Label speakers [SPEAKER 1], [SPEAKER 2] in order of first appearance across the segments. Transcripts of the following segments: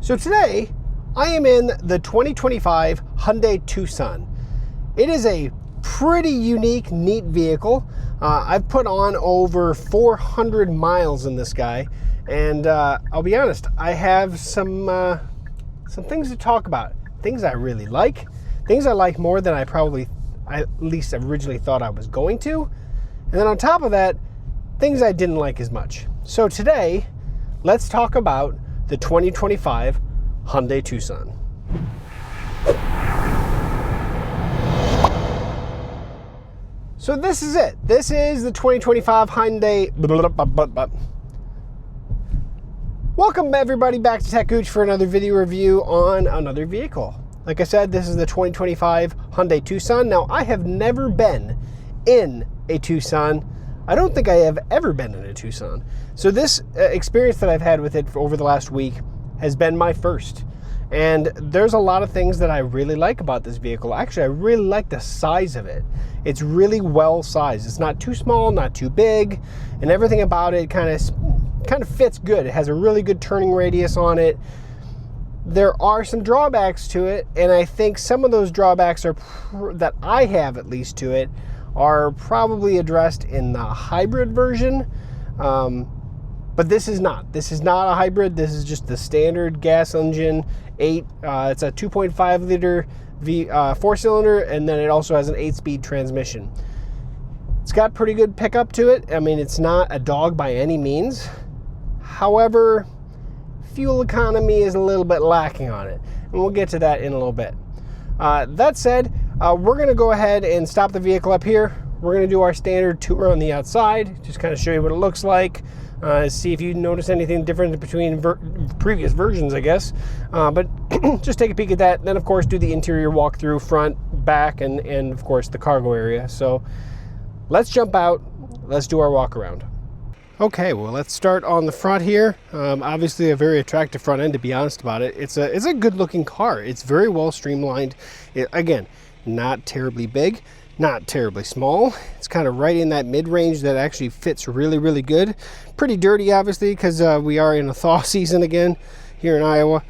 [SPEAKER 1] So today, I am in the 2025 Hyundai Tucson. It is a pretty unique, neat vehicle. I've put on over 400 miles in this guy, and I'll be honest, I have some things to talk about. Things I really like, things I like more than I at least originally thought I was going to, and then on top of that, things I didn't like as much. So today, let's talk about the 2025 Hyundai Tucson. So this is it. This is the 2025 Hyundai. Welcome everybody back to techgooch for another video review on another vehicle. Like I said, this is the 2025 Hyundai Tucson. Now, I have never been in a Tucson. I don't think I have ever been in a Tucson. So this experience that I've had with it for over the last week has been my first. And there's a lot of things that I really like about this vehicle. Actually, I really like the size of it. It's really well sized. It's not too small, not too big, and everything about it kind of fits good. It has a really good turning radius on it. There are some drawbacks to it, and I think some of those drawbacks are that I have at least to it are probably addressed in the hybrid version, but this is not. This is not a hybrid. This is just the standard gas engine. It's a 2.5 liter four-cylinder, and then it also has an 8-speed transmission. It's got pretty good pickup to it. I mean, it's not a dog by any means. However, fuel economy is a little bit lacking on it, and we'll get to that in a little bit. That said, we're going to go ahead and stop the vehicle up here. We're going to do our standard tour on the outside, just kind of show you what it looks like, see if you notice anything different between previous versions, I guess. But just take a peek at that. Then, of course, do the interior walkthrough, front, back, and of course, the cargo area. So let's jump out. Let's do our walk around. Okay, well, let's start on the front here. Obviously, a very attractive front end, to be honest about it. It's a good-looking car. It's very well streamlined. Again, not terribly big, not terribly small. It's kind of right in that mid-range that actually fits really, really good. Pretty dirty, obviously, because we are in a thaw season again here in Iowa.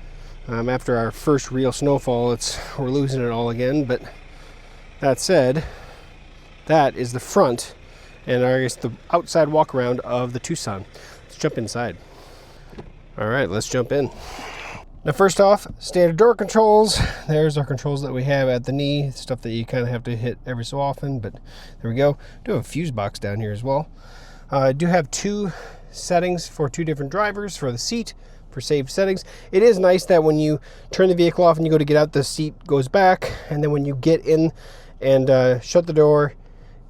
[SPEAKER 1] After our first real snowfall, we're losing it all again. But that said, that is the front and I guess the outside walk around of the Tucson. Let's jump inside. All right, let's jump in. Now, first off, standard door controls. There's our controls that we have at the knee, stuff that you kind of have to hit every so often, but there we go. Do have a fuse box down here as well. I do have two settings for two different drivers for the seat for saved settings. It is nice that when you turn the vehicle off and you go to get out, the seat goes back, and then when you get in and shut the door,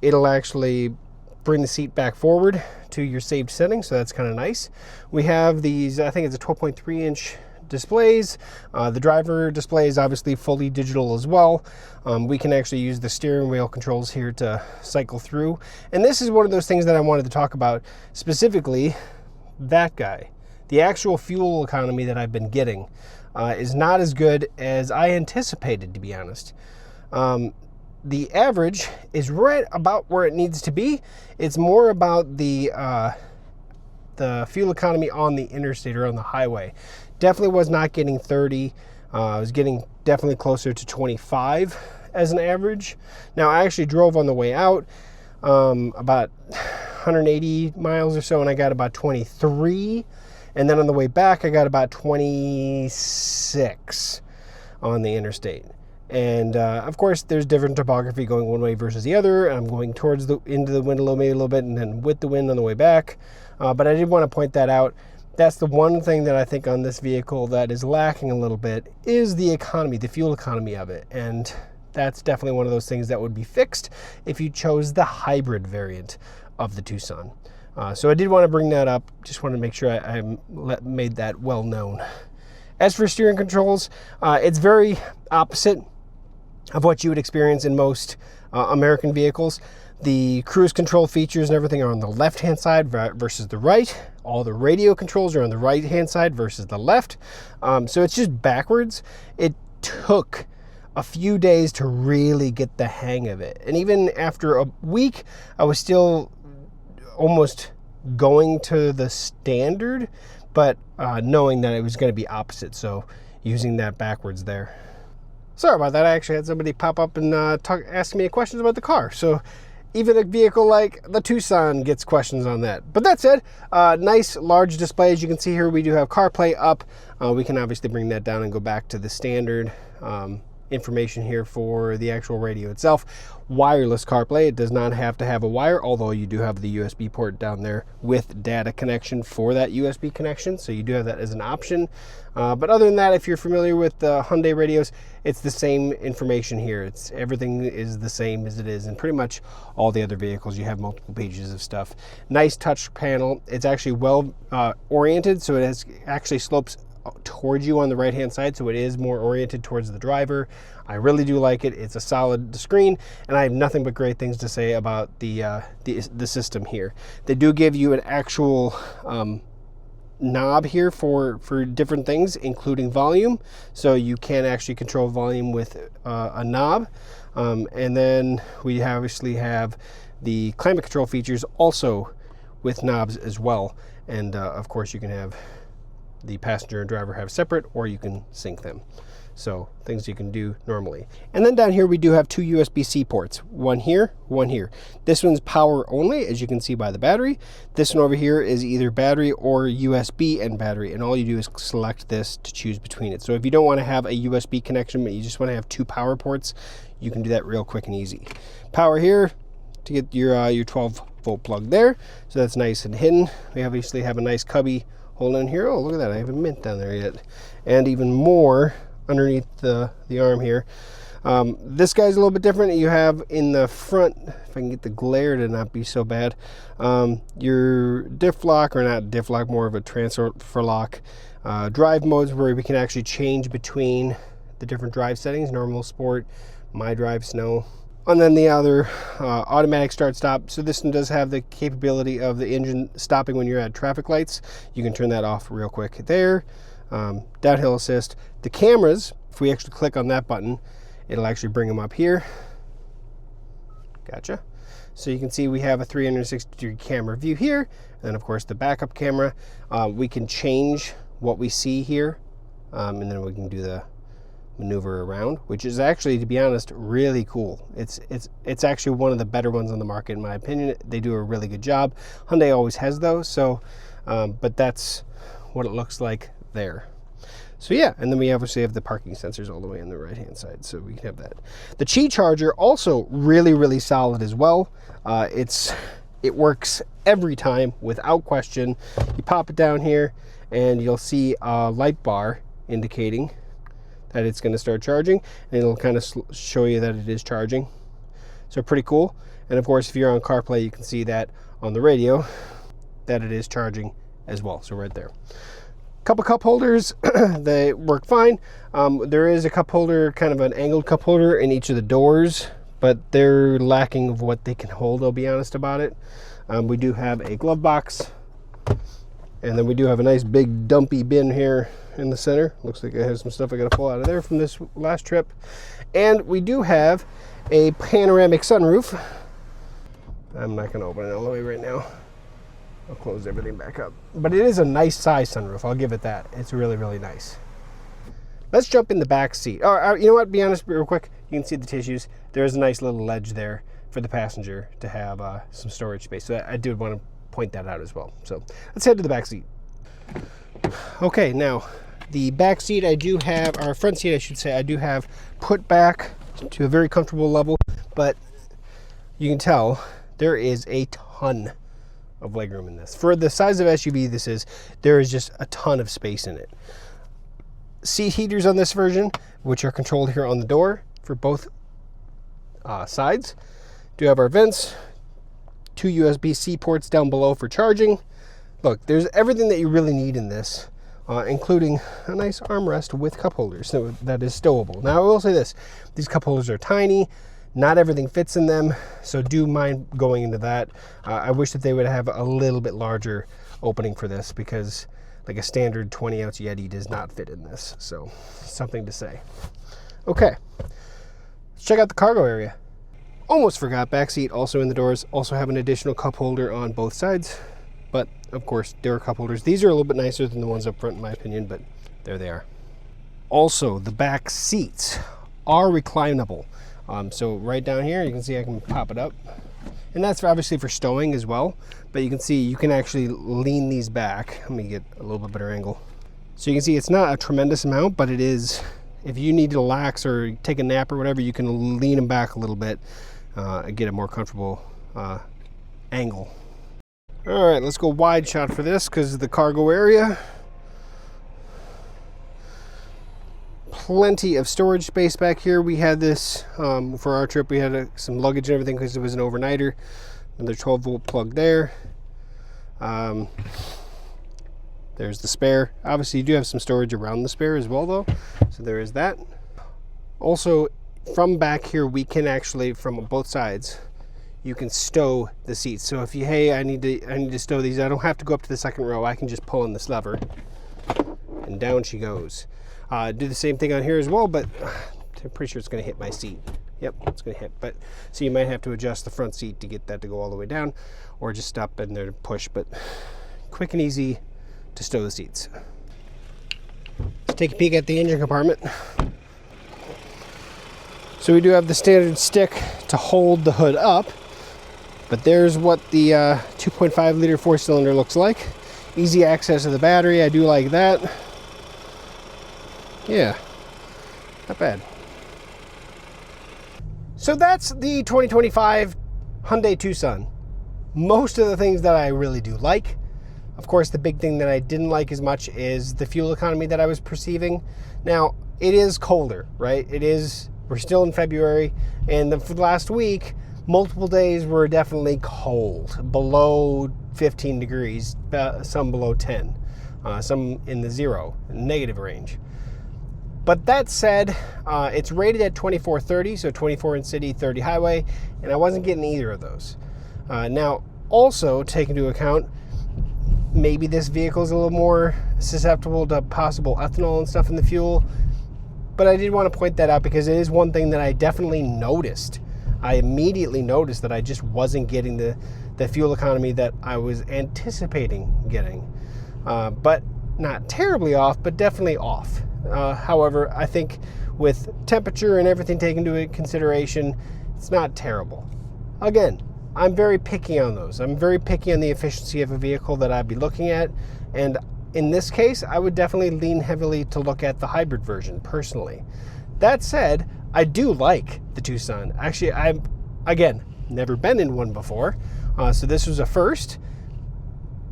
[SPEAKER 1] it'll actually bring the seat back forward to your saved settings, so that's kind of nice. We have these, I think it's a 12.3 inch displays. The driver display is obviously fully digital as well. We can actually use the steering wheel controls here to cycle through. And this is one of those things that I wanted to talk about, specifically that guy. The actual fuel economy that I've been getting is not as good as I anticipated, to be honest. The average is right about where it needs to be. It's more about the fuel economy on the interstate or on the highway. Definitely was not getting 30. I was getting definitely closer to 25 as an average. Now, I actually drove on the way out about 180 miles or so, and I got about 23. And then on the way back, I got about 26 on the interstate. And of course, there's different topography going one way versus the other. I'm going into the wind maybe a little bit, and then with the wind on the way back. But I did want to point that out. That's the one thing that I think on this vehicle that is lacking a little bit is the economy, the fuel economy of it. And that's definitely one of those things that would be fixed if you chose the hybrid variant of the Tucson. So I did want to bring that up. Just wanted to make sure I made that well known. As for steering controls, it's very opposite of what you would experience in most American vehicles. The cruise control features and everything are on the left-hand side versus the right. All the radio controls are on the right-hand side versus the left. So it's just backwards. It took a few days to really get the hang of it. And even after a week, I was still almost going to the standard but knowing that it was going to be opposite, so using that backwards there. Sorry about that. I actually had somebody pop up and ask me questions about the car. So even a vehicle like the Tucson gets questions on that. But that said, nice large display. As you can see here, we do have CarPlay up. We can obviously bring that down and go back to the standard information here for the actual radio itself. Wireless CarPlay, it does not have to have a wire, although you do have the USB port down there with data connection for that USB connection, so you do have that as an option. But other than that, if you're familiar with the Hyundai radios, it's the same information here. Everything is the same as it is in pretty much all the other vehicles. You have multiple pages of stuff. Nice touch panel. It's actually well oriented, so it actually slopes towards you on the right hand side, so it is more oriented towards the driver. I really do like it. It's a solid screen, and I have nothing but great things to say about the system here. They do give you an actual knob here for different things, including volume, so you can actually control volume with a knob. And then we obviously have the climate control features also with knobs as well, and of course you can have the passenger and driver have separate, or you can sync them. So things you can do normally. And then down here we do have two USB-C ports, one here, one here. This one's power only, as you can see by the battery. This one over here is either battery or USB and battery, and all you do is select this to choose between it. So if you don't want to have a USB connection, but you just want to have two power ports, you can do that real quick and easy. Power here to get your 12-volt plug there, so that's nice and hidden. We obviously have a nice cubby hold in here. Oh, look at that, I haven't mint down there yet. And even more underneath the arm here. This guy's a little bit different. You have in the front, if I can get the glare to not be so bad, your diff lock, or not diff lock, more of a transfer lock. Drive modes where we can actually change between the different drive settings, normal, sport, my drive, snow. And then the other automatic start stop. So this one does have the capability of the engine stopping when you're at traffic lights. You can turn that off real quick there. Downhill assist. The cameras, if we actually click on that button, it'll actually bring them up here. Gotcha. So you can see we have a 360-degree camera view here. And then of course the backup camera. We can change what we see here. And then we can do the maneuver around, which is actually, to be honest, really cool. It's actually one of the better ones on the market in my opinion. They do a really good job. Hyundai always has those, so but that's what it looks like there. So yeah, and then we obviously have the parking sensors all the way on the right hand side, so we can have that. The Qi charger also really solid as well. It works every time without question. You pop it down here and you'll see a light bar indicating that it's going to start charging, and it'll kind of show you that it is charging. So pretty cool. And of course, if you're on CarPlay, you can see that on the radio that it is charging as well. So right there. Couple cup holders, they work fine. There is a cup holder, kind of an angled cup holder in each of the doors, but they're lacking of what they can hold, I'll be honest about it. We do have a glove box, and then we do have a nice big dumpy bin here in the center. Looks like I have some stuff I gotta pull out of there from this last trip. And we do have a panoramic sunroof. I'm not gonna open it all the way right now. I'll close everything back up. But it is a nice size sunroof, I'll give it that. It's really nice. Let's jump in the back seat. Oh, you know what, be honest real quick, you can see the tissues. There's a nice little ledge there for the passenger to have some storage space. So I did want to point that out as well. So let's head to the back seat. Okay, now the back seat I do have, or front seat I should say, I do have put back to a very comfortable level, but you can tell there is a ton of legroom in this. For the size of SUV this is, there is just a ton of space in it. Seat heaters on this version, which are controlled here on the door for both sides. Do have our vents, two USB-C ports down below for charging. Look, there's everything that you really need in this, including a nice armrest with cup holders so that is stowable. Now I will say this, these cup holders are tiny, not everything fits in them, so do mind going into that. I wish that they would have a little bit larger opening for this, because like a standard 20-ounce Yeti does not fit in this, so something to say. Okay, let's check out the cargo area. Almost forgot, back seat also in the doors, also have an additional cup holder on both sides. But of course, there are cup holders. These are a little bit nicer than the ones up front in my opinion, but there they are. Also, the back seats are reclinable. So right down here, you can see I can pop it up. And that's obviously for stowing as well. But you can see you can actually lean these back. Let me get a little bit better angle. So you can see it's not a tremendous amount, but it is, if you need to relax or take a nap or whatever, you can lean them back a little bit and get a more comfortable angle. All right, let's go wide shot for this because of the cargo area. Plenty of storage space back here. We had this for our trip. We had some luggage and everything because it was an overnighter. Another 12-volt plug there. There's the spare. Obviously, you do have some storage around the spare as well, though. So there is that. Also, from back here, we can actually, from both sides, you can stow the seats. So if you, hey, I need to stow these, I don't have to go up to the second row. I can just pull on this lever, and down she goes. Do the same thing on here as well, but I'm pretty sure it's going to hit my seat. Yep, it's going to hit. But so you might have to adjust the front seat to get that to go all the way down, or just stop in there to push. But quick and easy to stow the seats. Let's take a peek at the engine compartment. So we do have the standard stick to hold the hood up, but there's what the 2.5 liter 4-cylinder looks like. Easy access to the battery. I do like that. Yeah, not bad. So that's the 2025 Hyundai Tucson. Most of the things that I really do like. Of course, the big thing that I didn't like as much is the fuel economy that I was perceiving. Now, it is colder, right? We're still in February, and for the last week, multiple days were definitely cold, below 15 degrees, some below 10, some in the negative range. But that said, it's rated at 24/30, so 24 in city, 30 highway, and I wasn't getting either of those. Now, also take into account, maybe this vehicle is a little more susceptible to possible ethanol and stuff in the fuel, but I did want to point that out because it is one thing that I definitely noticed. I immediately noticed that I just wasn't getting the fuel economy that I was anticipating getting. But not terribly off, but definitely off. However, I think with temperature and everything taken into consideration, it's not terrible. Again, I'm very picky on those. I'm very picky on the efficiency of a vehicle that I'd be looking at. And in this case, I would definitely lean heavily to look at the hybrid version personally. That said, I do like the Tucson. Actually, I've, again, never been in one before. So this was a first,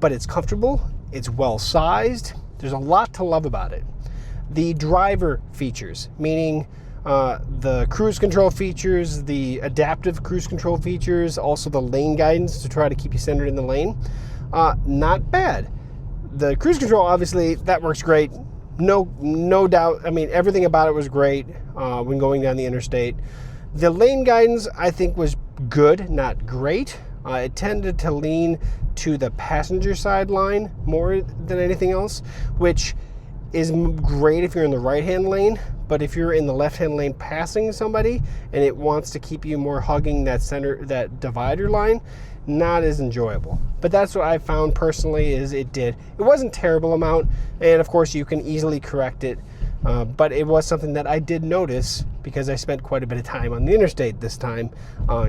[SPEAKER 1] but it's comfortable. It's well sized. There's a lot to love about it. The driver features, meaning the cruise control features, the adaptive cruise control features, also the lane guidance to try to keep you centered in the lane, not bad. The cruise control, obviously, that works great. No doubt. I mean, everything about it was great when going down the interstate. The lane guidance, I think, was good, not great. It tended to lean to the passenger side line more than anything else, which is great if you're in the right-hand lane, but if you're in the left-hand lane passing somebody and it wants to keep you more hugging that divider line, not as enjoyable. But that's what I found personally is it wasn't a terrible amount, and of course you can easily correct it, but it was something that I did notice because I spent quite a bit of time on the interstate this time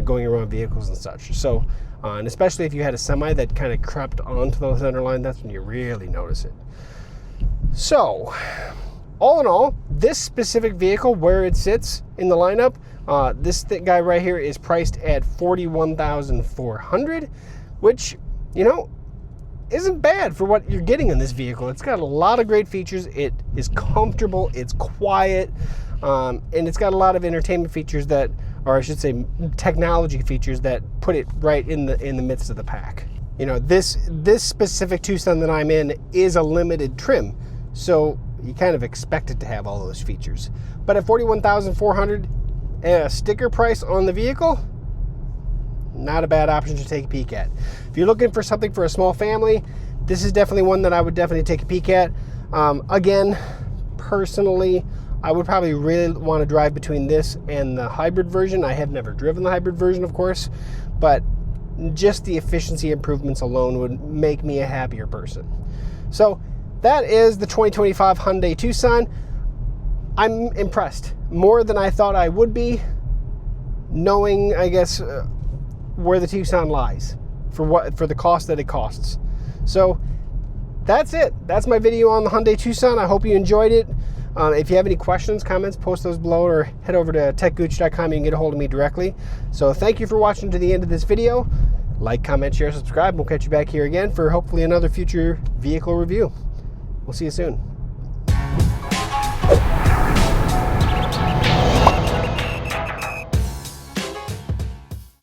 [SPEAKER 1] going around vehicles and such. So, and especially if you had a semi that kind of crept onto the center line, that's when you really notice it. So, all in all, this specific vehicle, where it sits in the lineup, this guy right here is priced at $41,400, which, you know, isn't bad for what you're getting in this vehicle. It's got a lot of great features. It is comfortable, it's quiet, and it's got a lot of entertainment features that, or I should say technology features that put it right in the midst of the pack. You know, this specific Tucson that I'm in is a limited trim, so you kind of expect it to have all those features. But at $41,400, a sticker price on the vehicle, not a bad option to take a peek at. If you're looking for something for a small family, this is definitely one that I would definitely take a peek at. Again, personally, I would probably really want to drive between this and the hybrid version. I have never driven the hybrid version, of course, but just the efficiency improvements alone would make me a happier person. So that is the 2025 Hyundai Tucson. I'm impressed, more than I thought I would be, knowing, I guess, where the Tucson lies for the cost that it costs. So that's it. That's my video on the Hyundai Tucson. I hope you enjoyed it. If you have any questions, comments, post those below, or head over to techgooch.com. You can get a hold of me directly. So thank you for watching to the end of this video. Like, comment, share, subscribe. We'll catch you back here again for hopefully another future vehicle review. We'll see you soon.